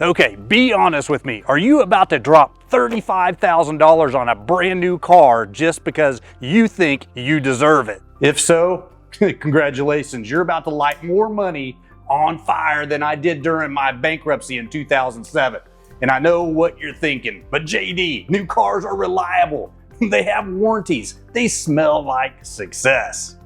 Okay, be honest with me. Are you about to drop $35,000 on a brand new car just because you think you deserve it? If so, congratulations. You're about to light more money on fire than I did during my bankruptcy in 2007. And I know what you're thinking, but JD, new cars are reliable. They have warranties. They smell like success.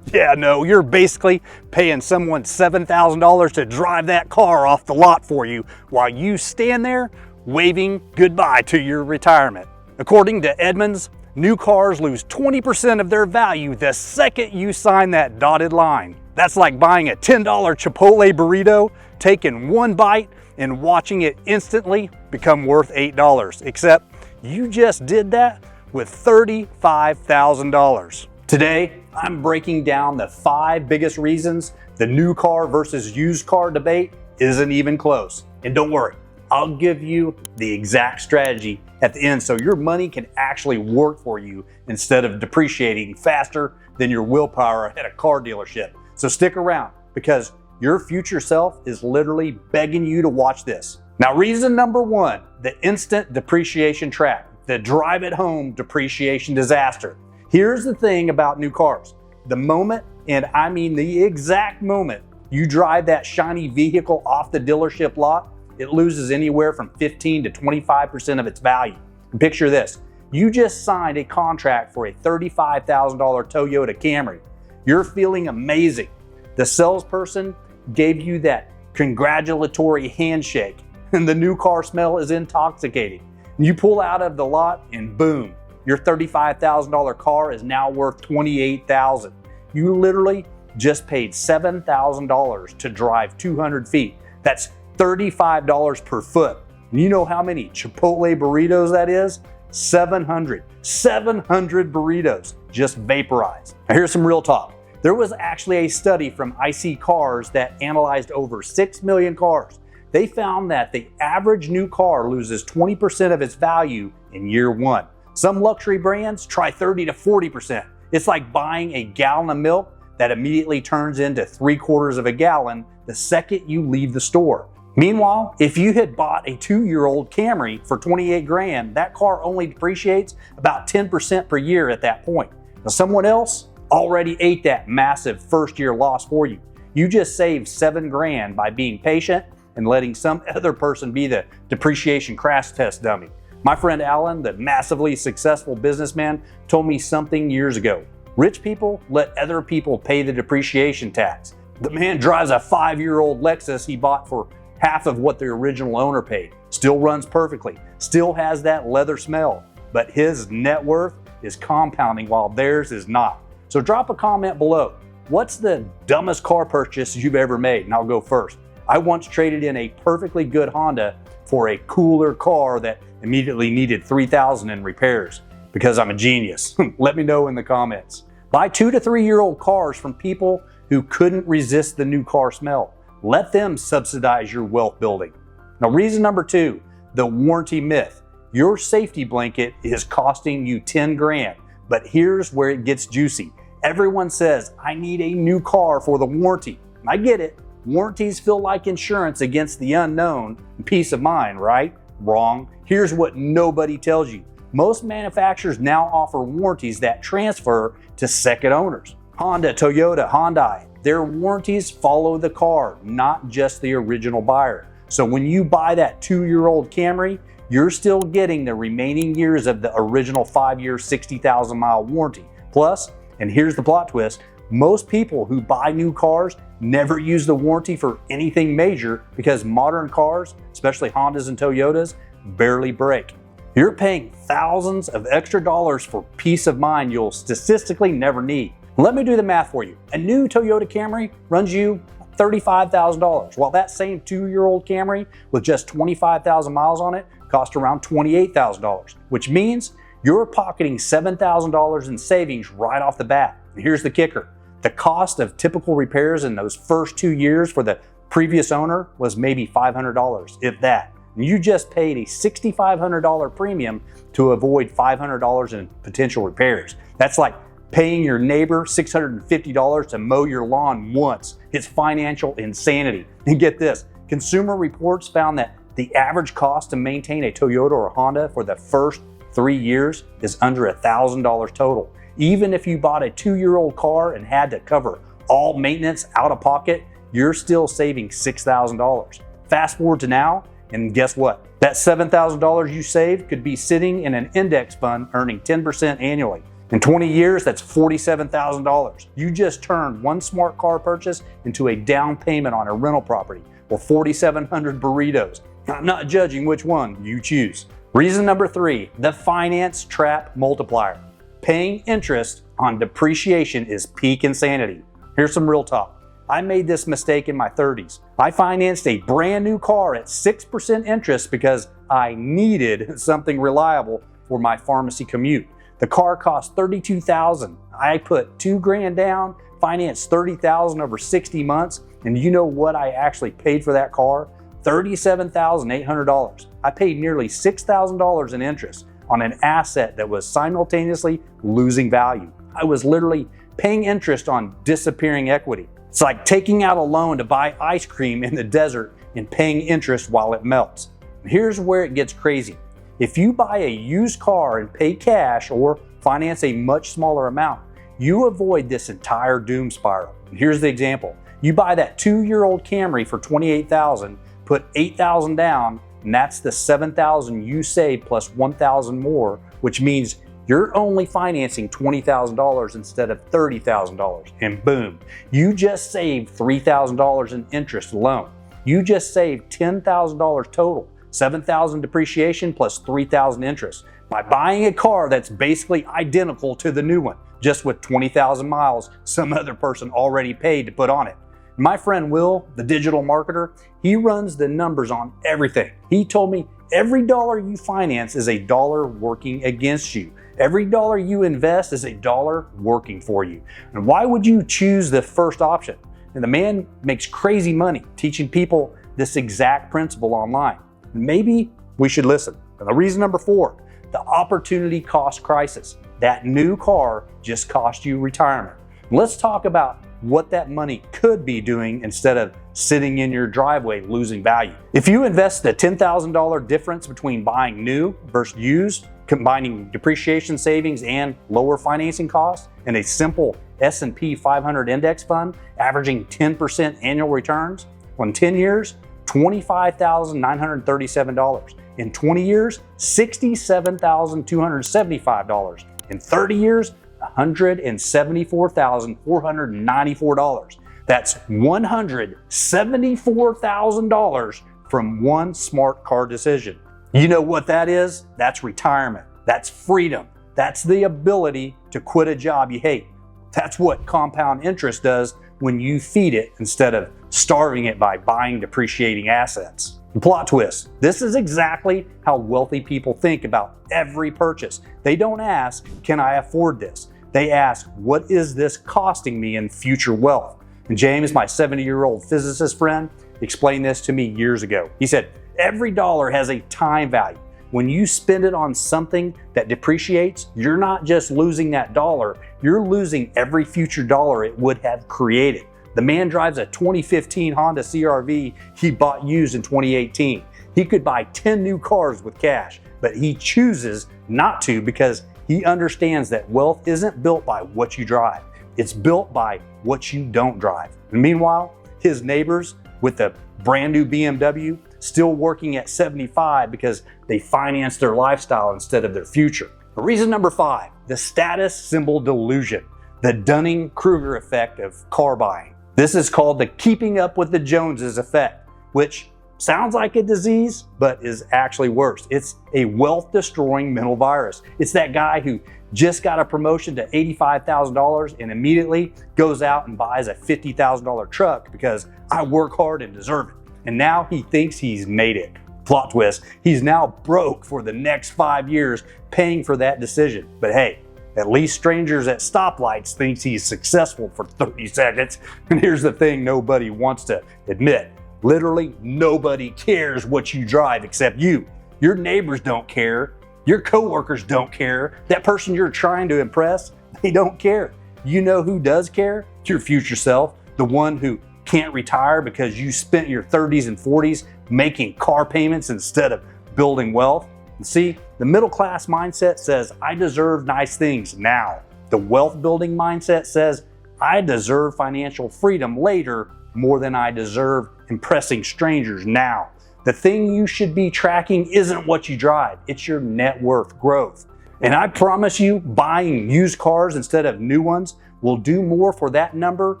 Yeah, no, you're basically paying someone $7,000 to drive that car off the lot for you while you stand there waving goodbye to your retirement. According to Edmunds, new cars lose 20% of their value the second you sign that dotted line. That's like buying a $10 Chipotle burrito, taking one bite, and watching it instantly become worth $8, except you just did that with $35,000. Today, I'm breaking down the 5 biggest reasons the new car versus used car debate isn't even close. And don't worry, I'll give you the exact strategy at the end so your money can actually work for you instead of depreciating faster than your willpower at a car dealership. So stick around because your future self is literally begging you to watch this. Now, reason number 1, the instant depreciation trap, the drive at home depreciation disaster. Here's the thing about new cars. The moment, and I mean the exact moment, you drive that shiny vehicle off the dealership lot, it loses anywhere from 15 to 25% of its value. And picture this, you just signed a contract for a $35,000 Toyota Camry. You're feeling amazing. The salesperson gave you that congratulatory handshake, and the new car smell is intoxicating. You pull out of the lot and boom, your $35,000 car is now worth $28,000. You literally just paid $7,000 to drive 200 feet. That's $35 per foot. And you know how many Chipotle burritos that is? 700 burritos just vaporized. Now here's some real talk. There was actually a study from IC Cars that analyzed over 6 million cars. They found that the average new car loses 20% of its value in year 1. Some luxury brands try 30 to 40%. It's like buying a gallon of milk that immediately turns into 3/4 of a gallon the second you leave the store. Meanwhile, if you had bought a 2-year-old Camry for 28 grand, that car only depreciates about 10% per year at that point. Now, someone else already ate that massive first year loss for you. You just saved 7 grand by being patient and letting some other person be the depreciation crash test dummy. My friend Alan, the massively successful businessman, told me something years ago. Rich people let other people pay the depreciation tax. The man drives a 5-year-old Lexus he bought for half of what the original owner paid. Still runs perfectly, still has that leather smell, but his net worth is compounding while theirs is not. So drop a comment below. What's the dumbest car purchase you've ever made? And I'll go first. I once traded in a perfectly good Honda for a cooler car that immediately needed $3,000 in repairs because I'm a genius. Let me know in the comments. Buy 2 to 3-year-old cars from people who couldn't resist the new car smell. Let them subsidize your wealth building. Now, reason number 2, the warranty myth. Your safety blanket is costing you 10 grand, but here's where it gets juicy. Everyone says, I need a new car for the warranty. I get it. Warranties feel like insurance against the unknown, peace of mind, right? Wrong. Here's what nobody tells you. Most manufacturers now offer warranties that transfer to second owners. Honda, Toyota, Hyundai, their warranties follow the car, not just the original buyer. So when you buy that 2-year-old Camry, you're still getting the remaining years of the original 5-year, 60,000-mile warranty. Plus, and here's the plot twist, most people who buy new cars never use the warranty for anything major because modern cars, especially Hondas and Toyotas, barely break. You're paying thousands of extra dollars for peace of mind you'll statistically never need. Let me do the math for you. A new Toyota Camry runs you $35,000, while that same 2-year-old Camry with just 25,000 miles on it cost around $28,000, which means you're pocketing $7,000 in savings right off the bat. And here's the kicker. The cost of typical repairs in those first 2 years for the previous owner was maybe $500, if that. And you just paid a $6,500 premium to avoid $500 in potential repairs. That's like paying your neighbor $650 to mow your lawn once. It's financial insanity. And get this, Consumer Reports found that the average cost to maintain a Toyota or Honda for the first 3 years is under $1,000 total. Even if you bought a 2-year-old car and had to cover all maintenance out of pocket, you're still saving $6,000. Fast forward to now, and guess what? That $7,000 you saved could be sitting in an index fund earning 10% annually. In 20 years, that's $47,000. You just turned one smart car purchase into a down payment on a rental property or 4,700 burritos. I'm not judging which one you choose. Reason number 3, the finance trap multiplier. Paying interest on depreciation is peak insanity. Here's some real talk. I made this mistake in my 30s. I financed a brand new car at 6% interest because I needed something reliable for my pharmacy commute. The car cost $32,000. I put $2,000 down, financed $30,000 over 60 months, and you know what I actually paid for that car? $37,800. I paid nearly $6,000 in interest on an asset that was simultaneously losing value. I was literally paying interest on disappearing equity. It's like taking out a loan to buy ice cream in the desert and paying interest while it melts. Here's where it gets crazy. If you buy a used car and pay cash or finance a much smaller amount, you avoid this entire doom spiral. Here's the example. You buy that 2-year-old Camry for $28,000, put $8,000 down, and that's the $7,000 you save plus $1,000 more, which means you're only financing $20,000 instead of $30,000. And boom, you just saved $3,000 in interest alone. You just saved $10,000 total, $7,000 depreciation plus $3,000 interest by buying a car that's basically identical to the new one, just with 20,000 miles some other person already paid to put on it. My friend Will, the digital marketer, he runs the numbers on everything. He told me every dollar you finance is a dollar working against you. Every dollar you invest is a dollar working for you. And why would you choose the first option? And the man makes crazy money teaching people this exact principle online. Maybe we should listen. And the reason number 4, the opportunity cost crisis. That new car just cost you retirement. Let's talk about what that money could be doing instead of sitting in your driveway losing value. If you invest the $10,000 difference between buying new versus used, combining depreciation savings and lower financing costs in a simple S&P 500 index fund, averaging 10% annual returns, on 10 years, $25,937. In 20 years, $67,275. In 30 years, $174,494. That's $174,000 from one smart car decision. You know what that is? That's retirement. That's freedom. That's the ability to quit a job you hate. That's what compound interest does when you feed it instead of starving it by buying depreciating assets. Plot twist. This is exactly how wealthy people think about every purchase. They don't ask, can I afford this? They ask, what is this costing me in future wealth? And James, my 70-year-old physicist friend, explained this to me years ago. He said, every dollar has a time value. When you spend it on something that depreciates, you're not just losing that dollar, you're losing every future dollar it would have created. The man drives a 2015 Honda CR-V he bought used in 2018. He could buy 10 new cars with cash, but he chooses not to because he understands that wealth isn't built by what you drive. It's built by what you don't drive. And meanwhile, his neighbors with a brand new BMW still working at 75 because they financed their lifestyle instead of their future. Reason number 5, the status symbol delusion, the Dunning-Kruger effect of car buying. This is called the keeping up with the Joneses effect, which sounds like a disease, but is actually worse. It's a wealth-destroying mental virus. It's that guy who just got a promotion to $85,000 and immediately goes out and buys a $50,000 truck because I work hard and deserve it. And now he thinks he's made it. Plot twist, he's now broke for the next 5 years paying for that decision. But hey, at least strangers at stoplights thinks he's successful for 30 seconds. And here's the thing nobody wants to admit. Literally nobody cares what you drive except you. Your neighbors don't care. Your coworkers don't care. That person you're trying to impress, they don't care. You know who does care? Your future self, the one who can't retire because you spent your 30s and 40s making car payments instead of building wealth? And see, the middle class mindset says, I deserve nice things now. The wealth building mindset says, I deserve financial freedom later more than I deserve impressing strangers now. The thing you should be tracking isn't what you drive, it's your net worth growth. And I promise you, buying used cars instead of new ones will do more for that number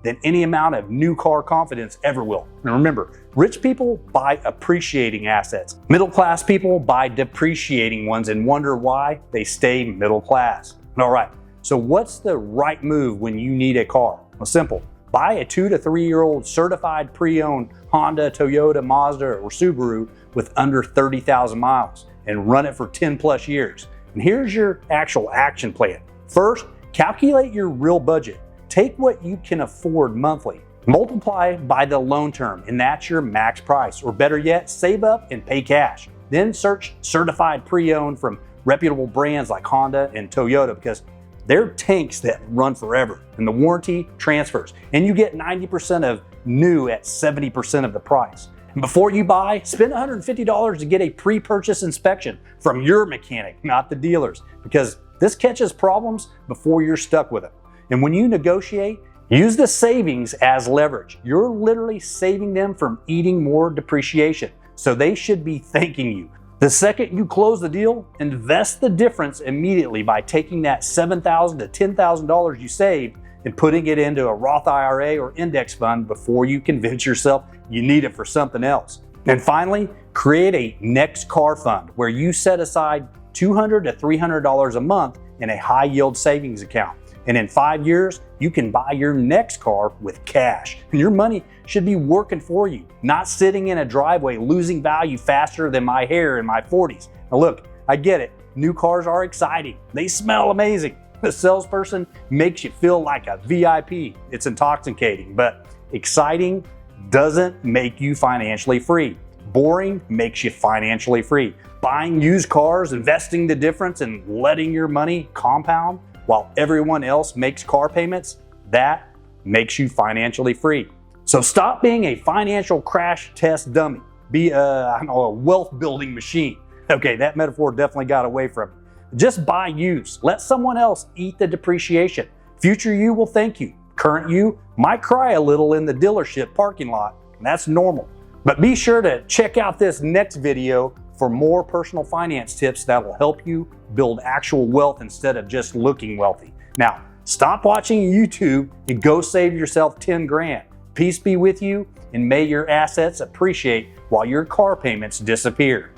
than any amount of new car confidence ever will. And remember, rich people buy appreciating assets. Middle class people buy depreciating ones and wonder why they stay middle class. All right, so what's the right move when you need a car? Well, simple. Buy a 2 to 3 year old certified pre-owned Honda, Toyota, Mazda, or Subaru with under 30,000 miles and run it for 10 plus years. And here's your actual action plan. First, calculate your real budget. Take what you can afford monthly, multiply by the loan term, and that's your max price. Or better yet, save up and pay cash. Then search certified pre-owned from reputable brands like Honda and Toyota because they're tanks that run forever and the warranty transfers. And you get 90% of new at 70% of the price. And before you buy, spend $150 to get a pre-purchase inspection from your mechanic, not the dealers, because this catches problems before you're stuck with them. And when you negotiate, use the savings as leverage. You're literally saving them from eating more depreciation. So they should be thanking you. The second you close the deal, invest the difference immediately by taking that $7,000 to $10,000 you saved and putting it into a Roth IRA or index fund before you convince yourself you need it for something else. And finally, create a next car fund where you set aside $200 to $300 a month in a high yield savings account. And in 5 years, you can buy your next car with cash. And your money should be working for you, not sitting in a driveway losing value faster than my hair in my 40s. Now look, I get it. New cars are exciting. They smell amazing. The salesperson makes you feel like a VIP. It's intoxicating, but exciting doesn't make you financially free. Boring makes you financially free. Buying used cars, investing the difference, and letting your money compound while everyone else makes car payments, that makes you financially free. So stop being a financial crash test dummy. Be a wealth building machine. Okay, that metaphor definitely got away from me. Just buy used. Let someone else eat the depreciation. Future you will thank you. Current you might cry a little in the dealership parking lot. That's normal. But be sure to check out this next video for more personal finance tips that will help you build actual wealth instead of just looking wealthy. Now, stop watching YouTube and go save yourself 10 grand. Peace be with you, and may your assets appreciate while your car payments disappear.